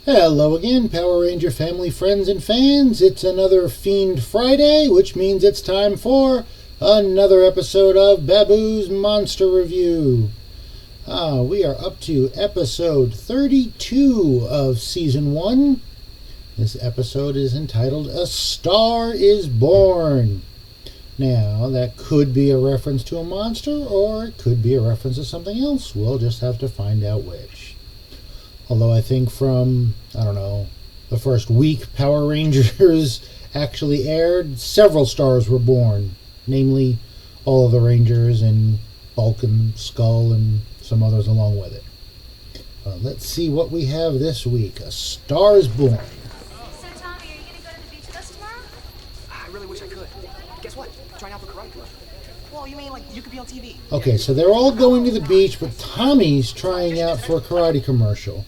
Hello again, Power Ranger family, friends, and fans. It's another Fiend Friday, which means it's time for another episode of Baboo's Monster Review. We are up to episode 32 of Season 1. This episode is entitled A Star is Born. Now, that could be a reference to a monster, or it could be a reference to something else. We'll just have to find out which. Although I think from, the first week Power Rangers actually aired, several stars were born. Namely, all of the Rangers and Bulk and Skull and some others along with it. Let's see what we have this week. A Star is Born. So, Tommy, are you going to go to the beach with us tomorrow? I really wish I could. Guess what? I'm trying out for karate club. Well, you mean like you could be on TV? Okay, so they're all going to the beach, but Tommy's trying out for a karate commercial.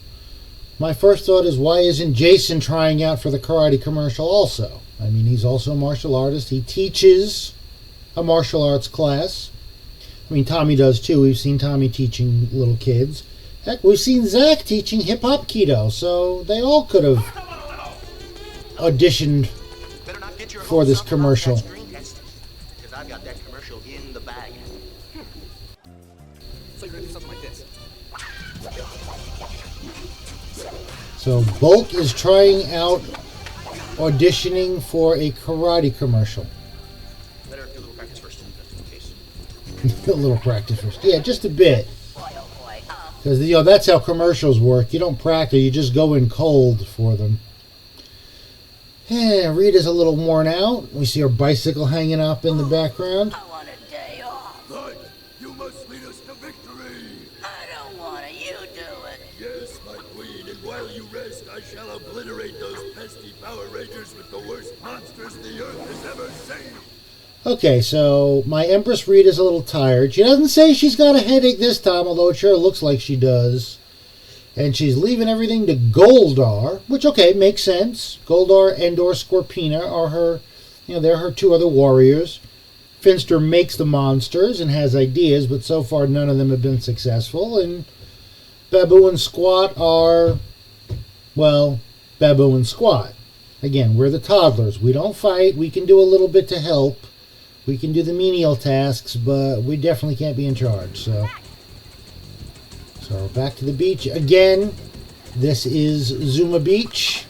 My first thought is, why isn't Jason trying out for the karate commercial also? I mean, he's also a martial artist. He teaches a martial arts class. I mean, Tommy does too. We've seen Tommy teaching little kids. Heck, we've seen Zach teaching hip-hop keto, so they all could have auditioned for this commercial. Because I've got that commercial in the bag. So you're going to do something like this. So Bulk is trying out auditioning for a karate commercial. Better do a little practice first, just in case. A little practice first. Yeah, just a bit. Because, that's how commercials work. You don't practice, you just go in cold for them. And Rita's a little worn out. We see her bicycle hanging up in the background. I want a day off. Good. You must lead us to victory. I don't want to. You do it. Yes, my queen, and while you rest, I shall obliterate those pesky Power Rangers with the worst monsters the Earth has ever seen. Okay, so my Empress Rita's a little tired. She doesn't say she's got a headache this time, although it sure looks like she does. And she's leaving everything to Goldar, which, okay, makes sense. Goldar, Endor, Scorpina are her, they're her two other warriors. Finster makes the monsters and has ideas, but so far none of them have been successful. And Baboo and Squat are, Baboo and Squat. Again, we're the toddlers. We don't fight. We can do a little bit to help. We can do the menial tasks, but we definitely can't be in charge, so back to the beach again. This is Zuma Beach.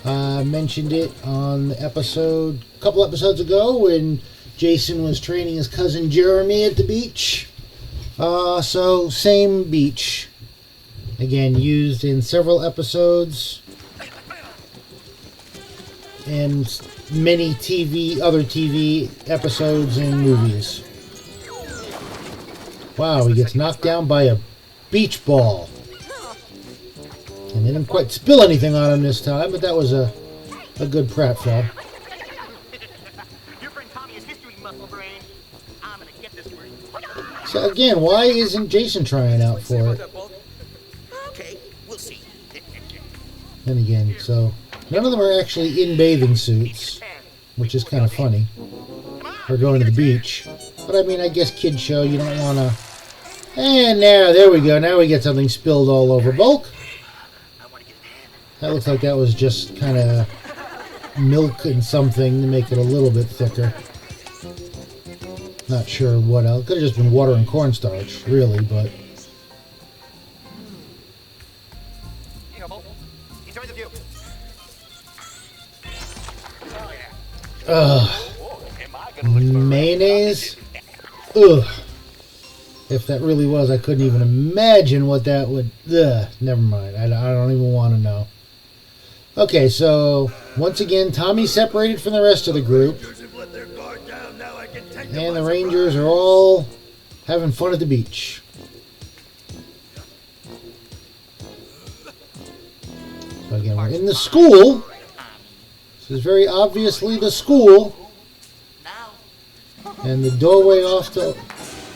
I mentioned it on the episode a couple episodes ago when Jason was training his cousin Jeremy at the beach. So same beach. Again, used in several episodes and many other TV episodes and movies. Wow, he gets knocked down by a beach ball. And they didn't quite spill anything on him this time, but that was a good pratfall. Your friend Tommy has history muscle brain. I'm going to get this word. So again, why isn't Jason trying out for it? Okay, we'll see. And again, so none of them are actually in bathing suits, which is kind of funny. We're going to the beach. But I mean, I guess kids show, you don't want to... And there we go. Now we get something spilled all over Bulk. That looks like that was just kind of milk and something to make it a little bit thicker. Not sure what else. Could have just been water and cornstarch, really, but... Enjoy the view. Mayonnaise? Ugh. If that really was, I couldn't even imagine what that would... Ugh, never mind. I don't even want to know. Okay, so once again, Tommy's separated from the rest of the group. And the Rangers are all having fun at the beach. So again, we're in the school. This is very obviously the school. And the doorway off to...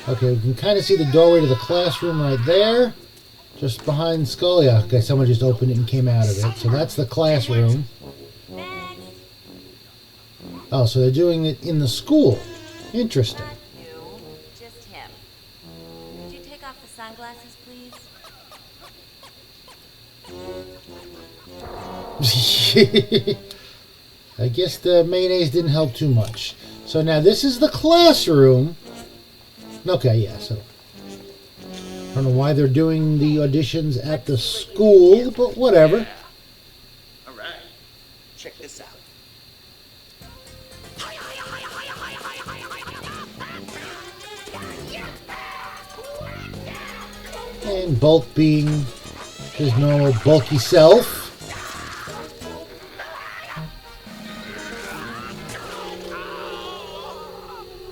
Okay, we can kind of see the doorway to the classroom right there. Just behind Skull. Yeah, okay, someone just opened it and came out of it. So that's the classroom. Oh, so they're doing it in the school. Interesting. Not you, just him. Could you take off the sunglasses, please? I guess the mayonnaise didn't help too much. So now this is the classroom. Okay, yeah, so I don't know why they're doing the auditions at the school, but whatever. All right. Check this out. And Bulk being his normal bulky self.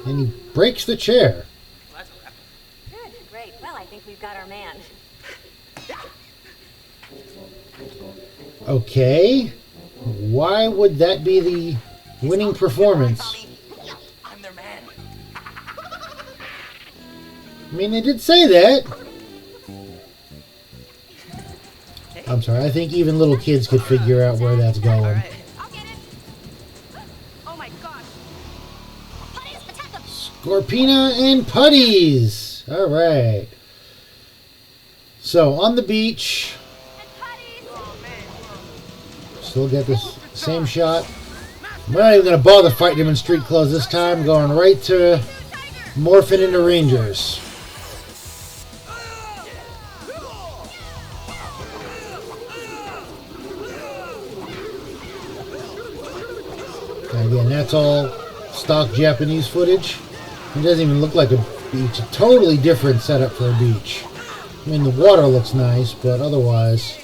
And he breaks the chair. Good, great. Well, I think we've got our man. Okay. Why would that be the winning performance? I'm their man. I mean, they did say that. I'm sorry, I think even little kids could figure out where that's going. I'll get it. Oh my gosh. Putties, attack them. Scorpina and Putties. All right. So, on the beach. And putties. Still get this same shot. We're not even going to bother fighting him in street clothes this time. Going right to Morphin and the Rangers. And again, that's all stock Japanese footage. It doesn't even look like a beach. A totally different setup for a beach. I mean, the water looks nice, but otherwise,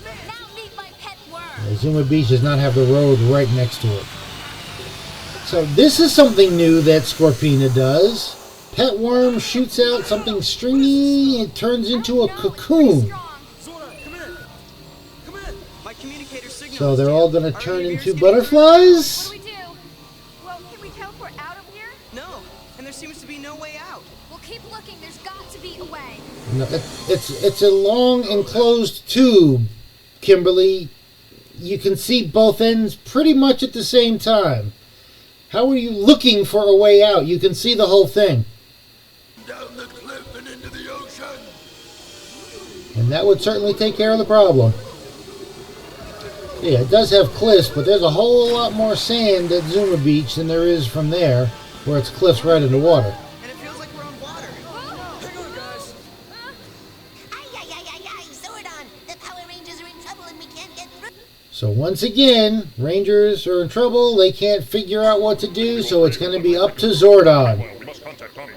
Now meet my pet worm. Zuma Beach does not have the road right next to it. So this is something new that Scorpina does. Pet worm shoots out something stringy. It turns into a cocoon. Zora, come in. Come in. My communicator signal. So they're all going to turn into What butterflies. do we do? Well, can we teleport out of here? No, and there seems to be no way out. We'll keep looking. There's got to be a way. No, it's a long enclosed tube, Kimberly. You can see both ends pretty much at the same time. How are you looking for a way out? You can see the whole thing. Down the cliff and into the ocean. And that would certainly take care of the problem. Yeah, it does have cliffs, but there's a whole lot more sand at Zuma Beach than there is from there, where it's cliffs right into water. And it feels like we're on water. Hang on, guys. Ay, ay, ay, ay, ay, Zordon! The Power Rangers are in trouble and we can't get through. So once again, Rangers are in trouble. They can't figure out what to do, so it's going to be up to Zordon. Well, we must contact Tommy.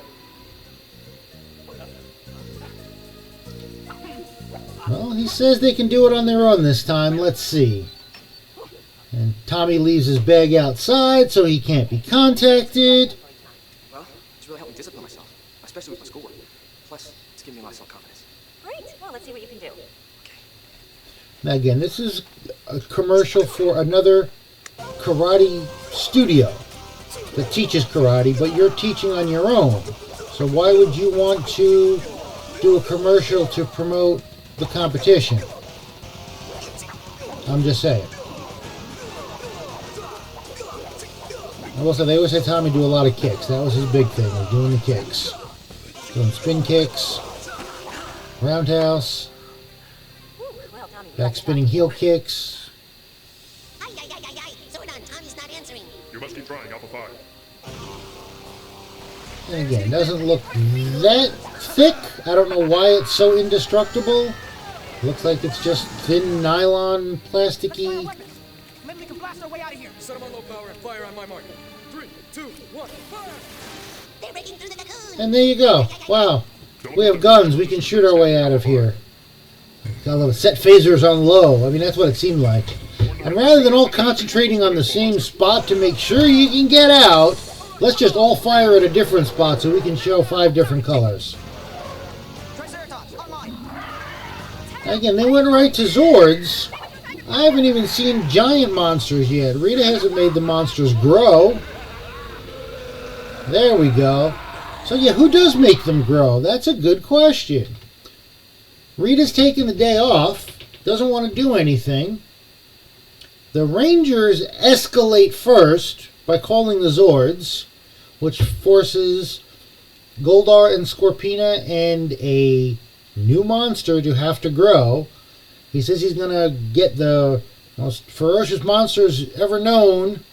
Well, he says they can do it on their own this time. Let's see. And Tommy leaves his bag outside, so he can't be contacted. Well, it's really helped me discipline myself, especially with my schoolwork. Plus, it's giving me a lot of self-confidence. Great. Well, let's see what you can do. Now again, this is a commercial for another karate studio that teaches karate, but you're teaching on your own. So why would you want to do a commercial to promote the competition? I'm just saying. Also, they always say Tommy do a lot of kicks. That was his big thing, was doing the kicks. Doing spin kicks, roundhouse, Well, Tommy, back spinning heel kicks. Ay, ay, ay, ay, ay, Zordon, Tommy's not answering. You must keep trying, Alpha 5. And again, it doesn't look that thick. I don't know why it's so indestructible. Looks like it's just thin nylon, plasticky. Maybe we can blast our way out of here. Set them on low power and fire on my mark. 3, 2, 1, fire! They're breaking through the cocoon. And there you go. Wow. We have guns. We can shoot our way out of here. Got a little set phasers on low. I mean, that's what it seemed like. And rather than all concentrating on the same spot to make sure you can get out, let's just all fire at a different spot so we can show 5 different colors. Triceratops, online. Again, they went right to Zords. I haven't even seen giant monsters yet. Rita hasn't made the monsters grow. There we go. So yeah, who does make them grow? That's a good question. Rita's taking the day off. Doesn't want to do anything. The Rangers escalate first by calling the Zords, which forces Goldar and Scorpina and a new monster to have to grow. He says he's going to get the most ferocious monsters ever known,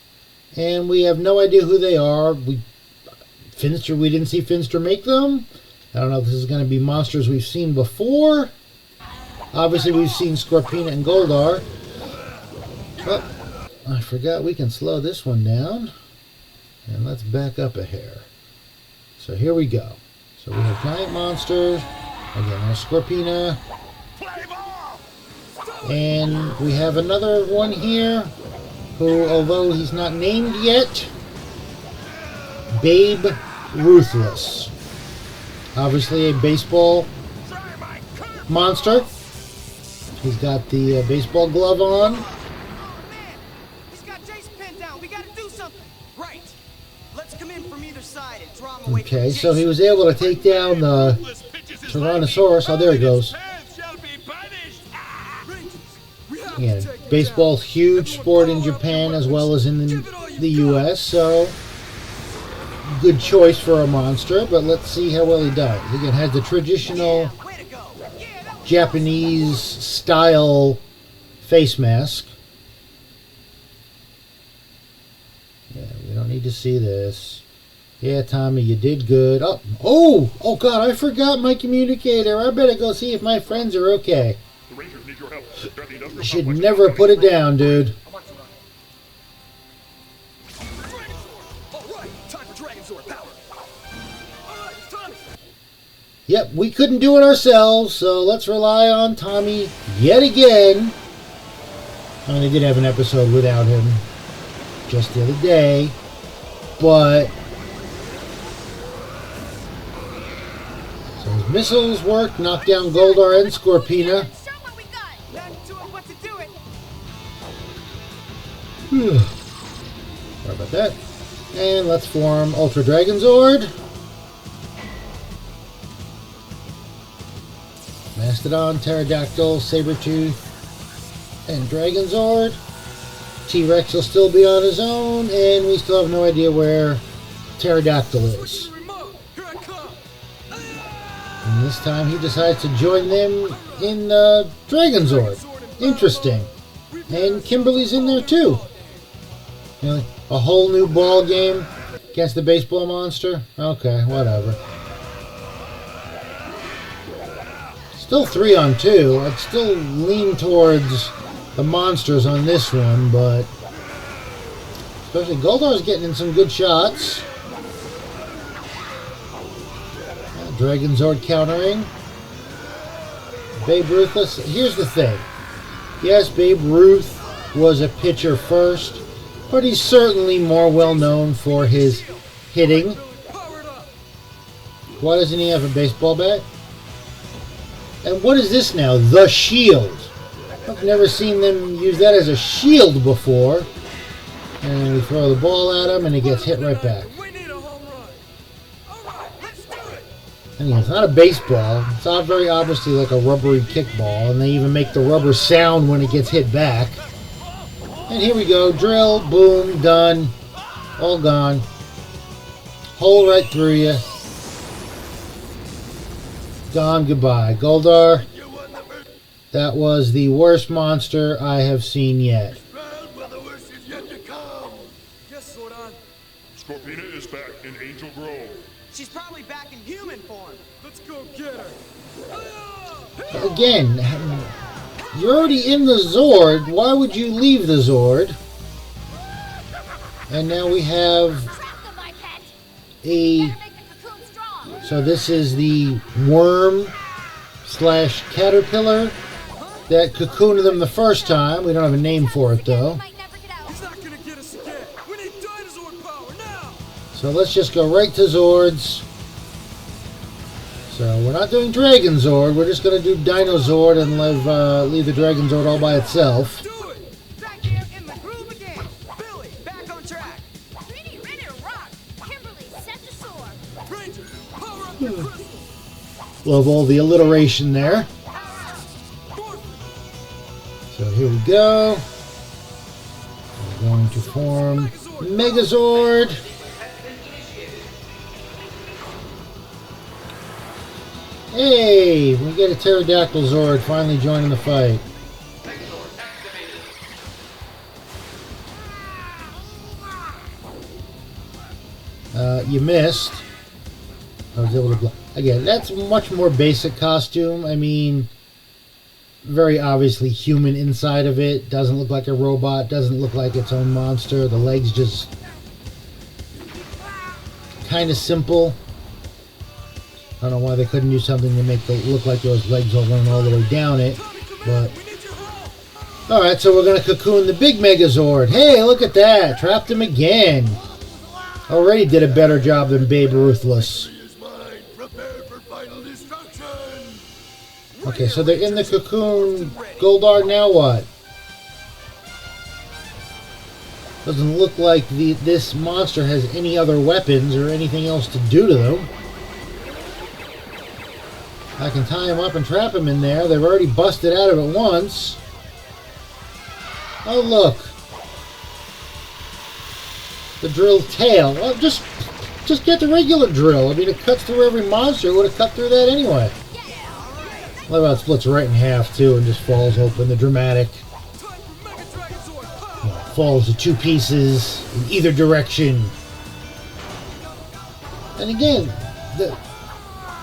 and we have no idea who they are. We didn't see Finster make them. I don't know if this is going to be monsters we've seen before. Obviously, we've seen Scorpina and Goldar. Oh, I forgot we can slow this one down. And let's back up a hair. So here we go. So we have giant monsters. Again, there's Scorpina. And we have another one here who, although he's not named yet, Babe Ruthless. Obviously a baseball monster. He's got the baseball glove on. Oh, man! He's got Jace pinned down. We gotta do something. Right. Let's come in from either side and draw him away from Okay, so Jace. he was able to take down the Tyrannosaurus. Oh, there he goes. Again, baseball's huge sport in Japan as well as in the U.S., so good choice for a monster, but let's see how well he does. Again, has the traditional Way to go. Yeah, that was Japanese style face mask. Yeah, we don't need to see this. Yeah, Tommy, you did good. Oh God, I forgot my communicator. I better go see if my friends are okay. The Rangers need your help. They're the industrial Should complex. never put it down, dude. All right, time for Dragonzord power. All right, it's Tommy. Yep, we couldn't do it ourselves, so let's rely on Tommy yet again. I mean, I did have an episode without him just the other day, but so his missiles worked, knocked down Goldar and Scorpina. Show what we got. back to him what to do it. Sorry about that. And let's form Ultra Dragonzord. Mastodon, Pterodactyl, Sabretooth, and Dragonzord. T-Rex will still be on his own, and we still have no idea where Pterodactyl is. Remote, here I come. And this time he decides to join them in Dragonzord. Interesting. And Kimberly's in there too. You know, a whole new ball game against the baseball monster? Okay, whatever. Still 3-on-2. I'd still lean towards the monsters on this one, but especially Goldar's getting in some good shots. Dragonzord countering. Babe Ruthless. Here's the thing. Yes, Babe Ruth was a pitcher first, but he's certainly more well known for his hitting. Powered up. Why doesn't he have a baseball bat? And what is this now? The shield. I've never seen them use that as a shield before. And we throw the ball at him and he gets hit right back. We need a home run. All right, let's do it. And it's not a baseball. It's not very obviously like a rubbery kickball. And they even make the rubber sound when it gets hit back. And here we go. Drill, boom, done. All gone. Hole right through you. Gone, goodbye. Goldar, that was the worst monster I have seen yet. Well, the worst is yet to come. Yes, Zordon. Scorpina is back in Angel Grove. She's probably back in human form. Let's go get her. Again, you're already in the Zord. Why would you leave the Zord? And now we have Trap them, my pet. a... Better make the cocoon strong. So this is the worm slash caterpillar that cocooned them the first time. We don't have a name for it though. Might never get out. He's not gonna get us again. We need dinosaur power now. So let's just go right to Zords. So we're not doing Dragonzord. We're just going to do Dinozord and leave the Dragonzord all by itself. Do it. Back there in the groove again. Billy, back on track. Pretty ready to rock. Kimberly, set to soar. Ranger, power up your crystal. Love all the alliteration there. Morphin. So here we go. We're going to form Megazord. Hey, we get a Pterodactyl Zord finally joining the fight. You missed. I was able to block. Again, that's a much more basic costume. I mean, very obviously human inside of it. Doesn't look like a robot. Doesn't look like its own monster. The legs just kind of simple. I don't know why they couldn't do something to make it look like those legs all running all the way down it. But alright, so we're going to cocoon the big Megazord. Hey, look at that. Trapped him again. Already did a better job than Babe Ruthless. Okay, so they're in the cocoon. Goldar, now what? Doesn't look like this monster has any other weapons or anything else to do to them. I can tie him up and trap him in there. They've already busted out of it once. Oh, look. The drill tail. Well, just get the regular drill. I mean, it cuts through every monster. It would have cut through that anyway. What about it splits right in half, too, and just falls open. The dramatic. Falls to two pieces in either direction. And again, the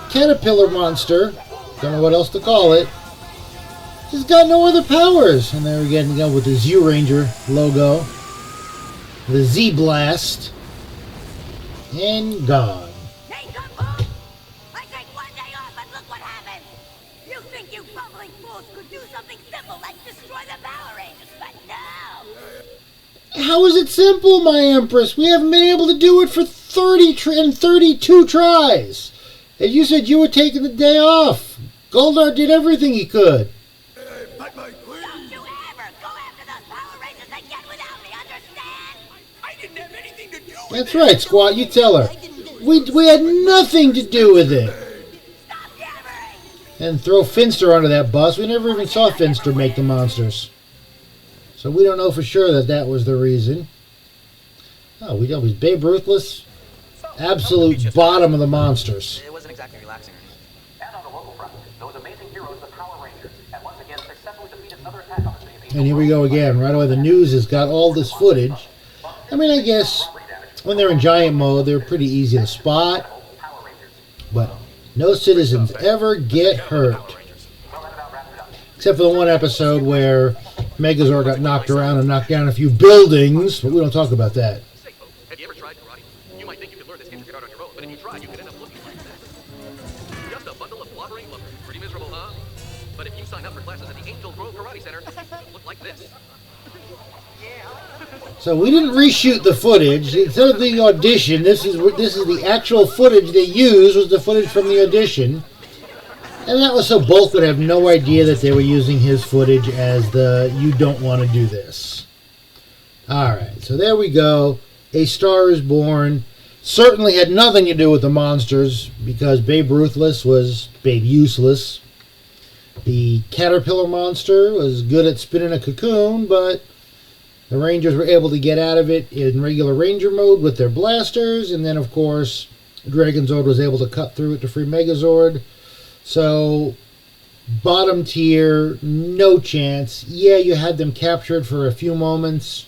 caterpillar monster, don't know what else to call it, has got no other powers. And there we go with the Z Ranger logo. The Z Blast. And gone. Hey, Baboo! I take one day off and look what happens! You think you bumbling fools could do something simple like destroy the Power Rangers, but no! How is it simple, my Empress? We haven't been able to do it for 32 tries. And you said you were taking the day off. Goldar did everything he could. Don't you ever go after those Power Rangers again without me, understand? I didn't have anything to do with That's right, Squat. You tell her. We had nothing to do with it. Stop yammering! And throw Finster onto that bus. We never even saw Finster make the monsters. So we don't know for sure that was the reason. Oh, we know he's Babe Ruthless. Absolute bottom of the monsters. It wasn't exactly relaxing. And on the local front, those amazing heroes, the Power Rangers, and once again successfully defeated another attack on the city. And here we go again. Right away, the news has got all this footage. I mean, I guess when they're in giant mode, they're pretty easy to spot. But no citizens ever get hurt. Except for the one episode where Megazord got knocked around and knocked down a few buildings. But we don't talk about that. Have you ever tried karate? You might think you could learn this intricate art on your own, but if you try, you could end up looking like that. Just a bundle of blubbering blubber. Pretty miserable, huh? But if you sign up for classes at the Angel Grove Karate Center, you'll look like this. So we didn't reshoot the footage. Instead of the audition, this is the actual footage they used, was the footage from the audition. And that was so Bulk would have no idea that they were using his footage as the "you don't want to do this." Alright, so there we go. A Star is Born. Certainly had nothing to do with the monsters, because Babe Ruthless was Babe Useless. The caterpillar monster was good at spinning a cocoon, but the Rangers were able to get out of it in regular Ranger mode with their blasters, and then, of course, Dragonzord was able to cut through it to free Megazord. So, bottom tier, no chance. Yeah, you had them captured for a few moments.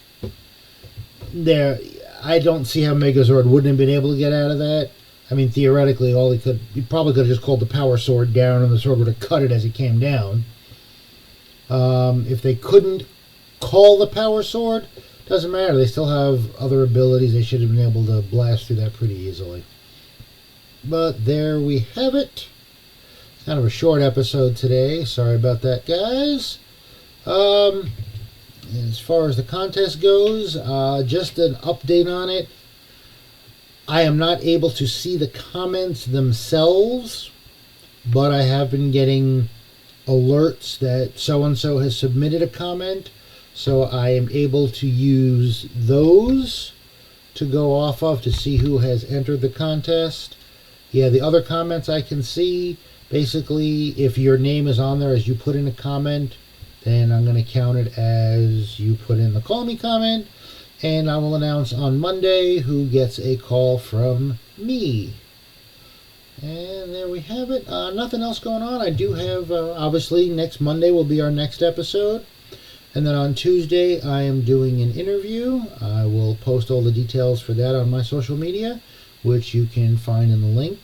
There, I don't see how Megazord wouldn't have been able to get out of that. I mean, theoretically, he probably could have just called the Power Sword down, and the sword would have cut it as it came down. If they couldn't call the Power Sword, doesn't matter. They still have other abilities. They should have been able to blast through that pretty easily. But there we have it. Kind of a short episode today. Sorry about that, guys. As far as the contest goes, just an update on it. I am not able to see the comments themselves, but I have been getting alerts that so-and-so has submitted a comment, so I am able to use those to go off of to see who has entered the contest. Yeah, the other comments I can see. Basically, if your name is on there as you put in a comment, then I'm going to count it as you put in the call me comment, and I will announce on Monday who gets a call from me. And there we have it. Nothing else going on. I do have, obviously, next Monday will be our next episode. And then on Tuesday, I am doing an interview. I will post all the details for that on my social media. which you can find in the link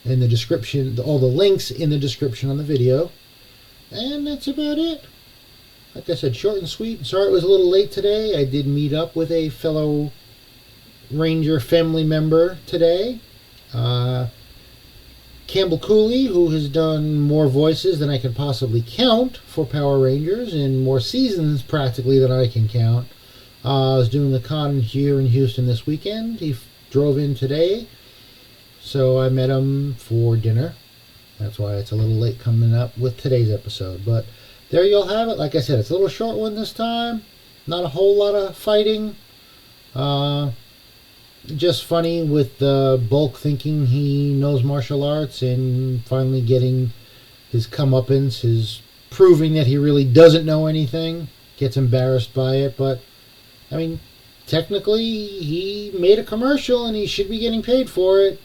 in the description, all the links in the description on the video. And that's about it. Like I said, short and sweet. Sorry it was a little late today. I did meet up with a fellow Ranger family member today. Campbell Cooley, who has done more voices than I can possibly count for Power Rangers, and more seasons practically than I can count. I was doing a con here in Houston this weekend. He drove in today, so I met him for dinner. That's why it's a little late coming up with today's episode. But there you'll have it. Like I said, it's a little short one this time. Not a whole lot of fighting. Just funny with Bulk thinking he knows martial arts and finally getting his comeuppance, his proving that he really doesn't know anything. Gets embarrassed by it, but I mean, technically he made a commercial and he should be getting paid for it.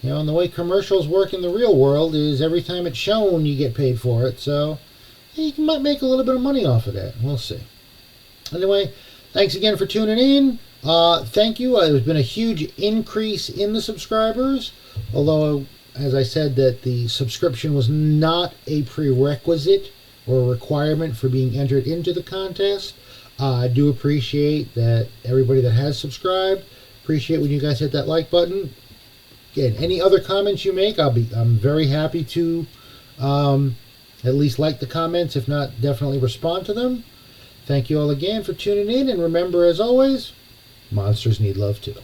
You know, and the way commercials work in the real world is every time it's shown you get paid for it, so he might make a little bit of money off of that. We'll see. Anyway, thanks again for tuning in. Thank you. There's been a huge increase in the subscribers, although, as I said, that the subscription was not a prerequisite or a requirement for being entered into the contest. I do appreciate that everybody that has subscribed. Appreciate when you guys hit that like button. Again, any other comments you make, I'm very happy to at least like the comments, if not definitely respond to them. Thank you all again for tuning in, and remember, as always, monsters need love too.